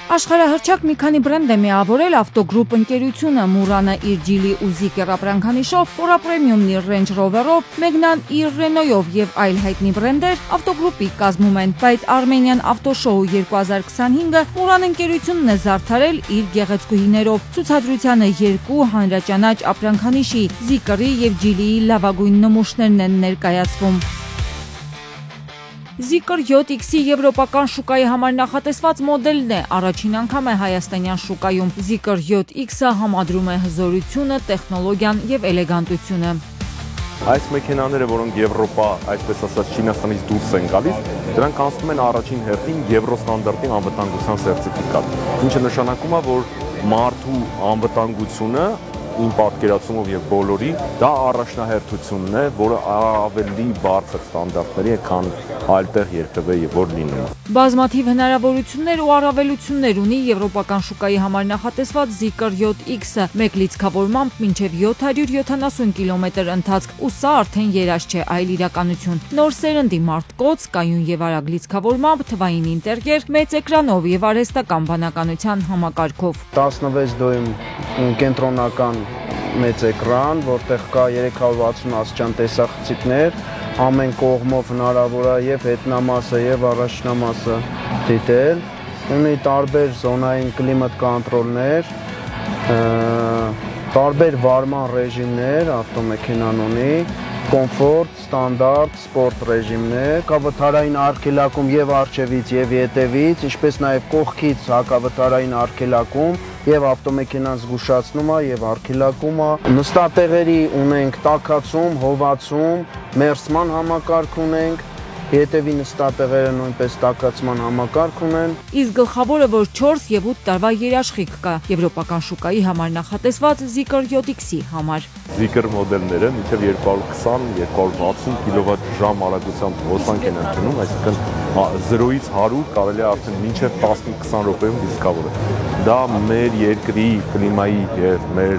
Աշխարհահռչակ մի քանի բրենդ է միավորել ավտոգրուպ ընկերությունը՝ Մուրանը իր Geely ու Zeekr ապրանքանիշով, Fora Premium-ն իր Range Rover-ով, Megnan իր Renault-ով եւ այլ հայտնի բրենդեր ավտոգրուպի կազմում են, բայց Armenian Auto Show 2025-ը Մուրան ընկերությունն է զարդարել իր գեղեցկուհիներով։ Ցուցադրությանը երկու հանրաճանաչ ապրանքանիշի՝ Zeekr-ի եւ Geely-ի լավագույն նմուշներն են ներկայացվում։ Zeekr 7X-ի եվրոպական շուկայի համար նախատեսված մոդելն է, առաջին անգամ է հայաստանյան շուկայում։ Zeekr 7X-ը համադրում է հզորությունը, տեխնոլոգիան եւ էլեգանտությունը։ Այս մեքենաները, որոնք Եվրոպա, այսպես ասած, Չինաստանից դուրս են գալիս, դրանք անցնում են առաջին հերթին Եվրոստանդարտի անվտանգության սերտիֆիկատ, ինչը նշանակում է, որ մարդու անվտանգությունը իմ պատկերացումով եւ բոլորի դա առաջնահերթությունն է, որը ավելի բարձր ստանդարտների է, քան այլտեղ երբևէ որ լինում։ Բազմաթիվ հնարավորություններ ու առավելություններ ունի եվրոպական շուկայի համար նախատեսված Zeekr 7X-ը, մեկ լիցքավորմամբ մինչև 770 կմ ընթացք, ու սա արդեն երազ չէ, այլ իրականություն։ Նոր սերնդի մարտկոց, կայուն եւ արագ լիցքավորմամբ, թվային ինտերիեր, մեծ էկրանով եւ արհեստական բանականության համակարգով։ 16 դոյմ կենտրոնական մեծ էկրան, որտեղ կա 360 աստիճան տեսախցիկներ, ամեն կողմով հնարավոր է եւ հետնամասը եւ առաջնամասը դիտել, ունի տարբեր զոնային կլիմատ կոնտրոլներ, տարբեր վարման ռեժիմներ ավտոմեքենան ունի, կոմֆորտ, ստանդարտ, սպորտ ռեժիմներ, հակավթարային արգելակում եւ առջևից եւ ետևից, ինչպես նաեւ կողքից հակավթարային արգելակում եւ ավտոմեքենան զգուշացնում է եւ արգելակում է։ Նստատեղերի ունենք տաքացում, հովացում, մերսման համակարգ ունենք, ետևի նստատեղերը նույնպես տաքացման համակարգ ունեն։ Իսկ գլխավորը, որ 4 եւ 8 տարվա երաշխիք կա եվրոպական շուկայի համար նախատեսված Zeekr 7X-ի համար։ Zeekr մոդելները մինչև 220-260 կիլովատ/ժամ արագությամբ հոսանք են ընդունում, այսինքն 0-ից 100 կարելի է արդեն մինչև 15-20 րոպեում լիցքավորել։ Դա մեր երկրի կլիմայի եւ մեր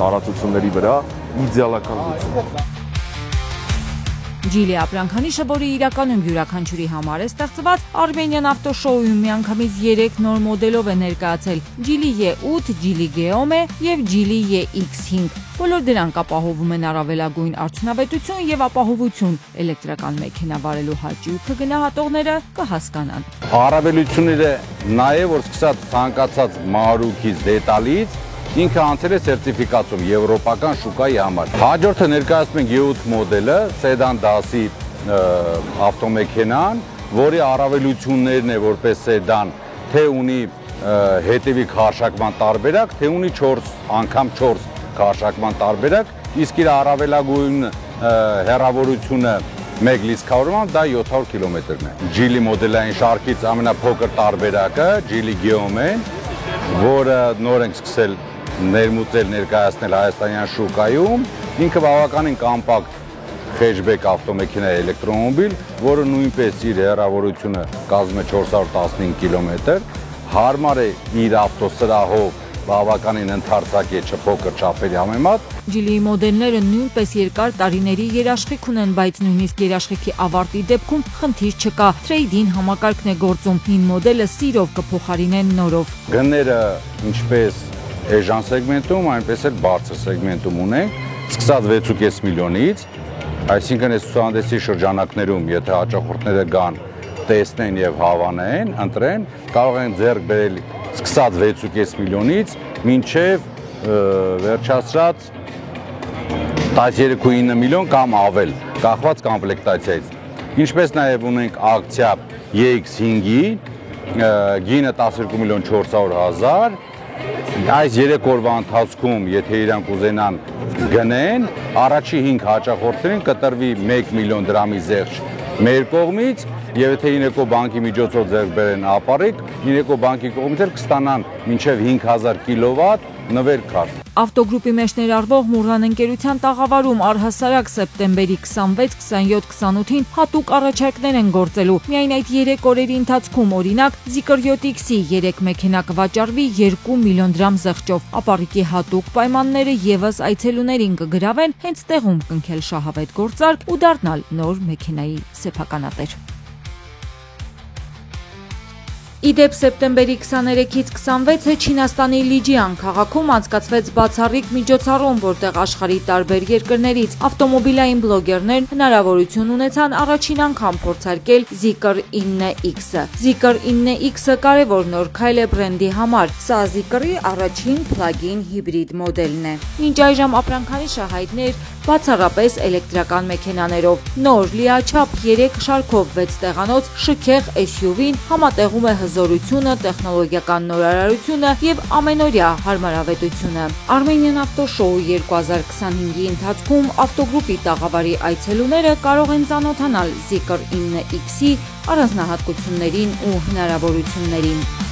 տարածությունների վրա իդեալական լուծում է։ Geely ապրանքանիշը, որը իրականում յուրաքանչյուրի համար է ստեղծված, Armenian Auto Show-ում միանգամից 3 նոր մոդելով է ներկայացել՝ Geely E8, Geely Geome եւ Geely EX5։ Բոլոր դրանք ապահովում են առավելագույն արդյունավետություն եւ ապահովություն։ Էլեկտրական մեքենա վարելու հաճույքը գնահատողները կհասկանան։ Առավելությունները նաեւ որ սկսած ցանկացած մանրուքից դետալից ինքը անցել է սերտիֆիկացիոն եվրոպական շուկայի համար։ Հաջորդը ներկայացնում ենք E8 մոդելը, սեդան դասի ավտոմեքենան, որի առավելություններն է որպես սեդան, թե ունի հետևի քարշակման տարբերակ, թե ունի 4 քարշակման տարբերակ, իսկ իր առավելագույն հեռավորությունը մեկ լիցքավորմամբ դա 700 կիլոմետրն է։ Geely մոդելային շարքից ամենափոքր տարբերակը Geely Geome-ն, որը նոր ենք սկսել ներմուծել ներկայացնել հայաստանյան շուկայում, ինքը բավականին կոմպակտ hatchback ավտոմեքենա է, էլեկտրոմոբիլ, որը նույնպես իր հեռավորությունը կազմում է 415 կիլոմետր, հարմար է իր ավտոսրահով, բավականին ընդարձակ է չփոքր չափերի համեմատ։ Geely մոդելները նույնպես երկար տարիների երաշխիք ունեն, բայց նույնիսկ երաշխիքի ավարտի դեպքում խնդիր չկա։ Trade-in համակարգն է գործում, հին մոդելը սիրով կփոխարինեն նորով։ Գները ինչպես էժան սեգմենտում, այնպես էլ բարձր սեգմենտում ունենք, սկսած 6.5 միլիոնից, այսինքն այս ցուցահանդեսի շրջանակներում, եթե հաճախորդները գան, տեսնեն եւ հավանեն, ընտրեն, կարող են ձեռք բերել սկսած 6.5 միլիոնից մինչև վերջացրած 13.9 միլիոն կամ ավել, կախված կոմպլեկտացիայից։ Ինչպես նաև ունենք ակցիա EX5-ի, գինը 12 միլիոն 400 հազար, այս 3 օրվա ընթացքում, եթե իրանք ուզենան գնեն, առաջի 5 հաճախորդներին կտրվի 1 միլիոն դրամի զեղչ մեր կողմից, եւ եթե Ineco բանկի միջոցով ձեռք բերեն ապառիկ, Ineco բանկի կողմից էլ կստանան մինչև 5000 կիլովատ նվեր քարտ։ Ավտոգրուպի մեջ ներառվող Մուրան ընկերության տաղավարում առհասարակ սեպտեմբերի 26, 27, 28-ին հատուկ առաջարկներ են գործելու։ Միայն այդ 3 օրերի ընթացքում, օրինակ, Zeekr 7X-ի 3 մեքենա կվաճառվի 2 միլիոն դրամ զեղչով։ Ապառիկի հատուկ պայմանները եւս այցելուներին կգրավեն հենց տեղում կնքել շահավետ գործարք ու դառնալ նոր մեքենայի սեփականատեր։ Իդեպ սեպտեմբերի 23-ից 26-ը Չինաստանի Լիջիան քաղաքում անցկացվեց բացառիկ միջոցառում, որտեղ աշխարհի տարբեր երկրներից ավտոմոբիլային բլոգերներ հնարավորություն ունեցան առաջին անգամ փորձարկել Zeekr 9X-ը։ Zeekr 9X-ը կարևոր նոր քայլ է բրենդի համար։ Սա Zeekr-ի առաջին plug-in հիբրիդ մոդելն է։ Մինչ այժմ ապրանքանիշը հայտնի էր բացառապես էլեկտրական մեքենաներով։ Նոր լիաչափ 3 շարքով 6 տեղանոց շքեղ SUV-ն համատեղում է հզորությունը, տեխնոլոգիական նորարարությունը եւ ամենօրյա հարմարավետությունը։ Armenian Auto Show 2025-ի ընթացքում ավտոգրուպի տաղավարի այցելուները կարող են ծանոթանալ Zeekr 9X-ի առանձնահատկություններին ու հնարավորություններին։